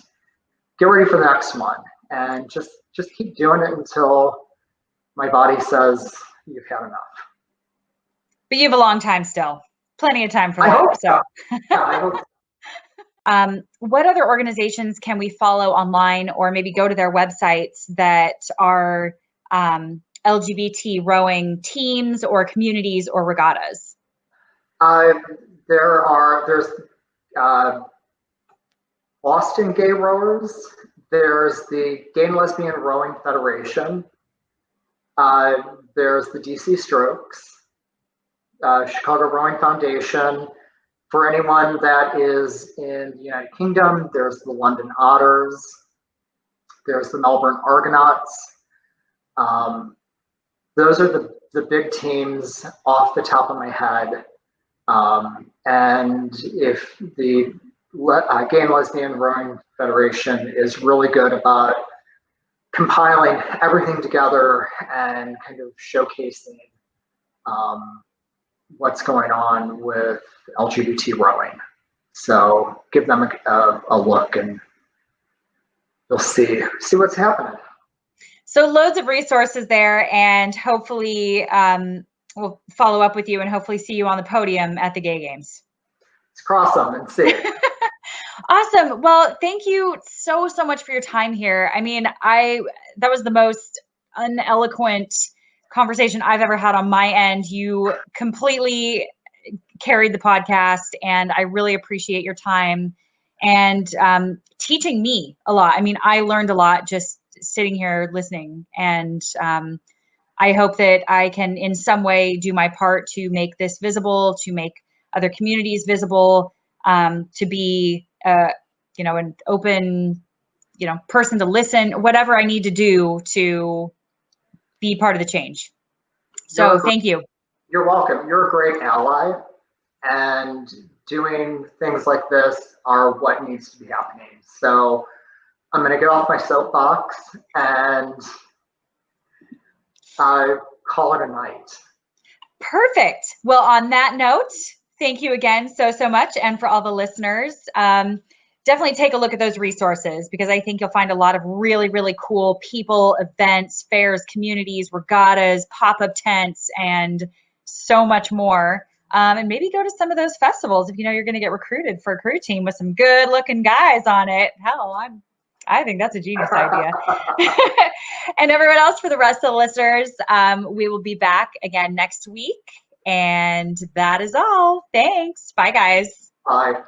get ready for the next one, and just keep doing it until my body says you've had enough. But you have a long time still. Plenty of time for I that. hope so. Yeah, I hope so. What other organizations can we follow online, or maybe go to their websites that are LGBT rowing teams or communities or regattas? There's Boston Gay Rowers. There's the Gay and Lesbian Rowing Federation. There's the DC Strokes, Chicago Rowing Foundation. For anyone that is in the United Kingdom, there's the London Otters. There's the Melbourne Argonauts. Those are the big teams off the top of my head. And if the Gay and Lesbian Rowing Federation is really good about compiling everything together and kind of showcasing what's going on with LGBT rowing. So give them a look, and you'll see what's happening. So loads of resources there, and hopefully we'll follow up with you and hopefully see you on the podium at the Gay Games. Let's cross them and see. Awesome. Well, thank you so much for your time here. I mean, that was the most uneloquent conversation I've ever had on my end. You completely carried the podcast, and I really appreciate your time and teaching me a lot. I mean, I learned a lot just sitting here listening, and I hope that I can in some way do my part to make this visible, to make other communities visible, to be an open person to listen, whatever I need to do to be part of the change. So thank you. You're welcome. You're a great ally, and doing things like this are what needs to be happening. So I'm going to get off my soapbox and call it a night. Perfect. Well, on that note, thank you again so much. And for all the listeners, definitely take a look at those resources, because I think you'll find a lot of really, really cool people, events, fairs, communities, regattas, pop-up tents, and so much more. And maybe go to some of those festivals if you know you're going to get recruited for a crew team with some good-looking guys on it. Hell, I think that's a genius idea. And everyone else, for the rest of the listeners, we will be back again next week. And that is all. Thanks. Bye, guys. Bye.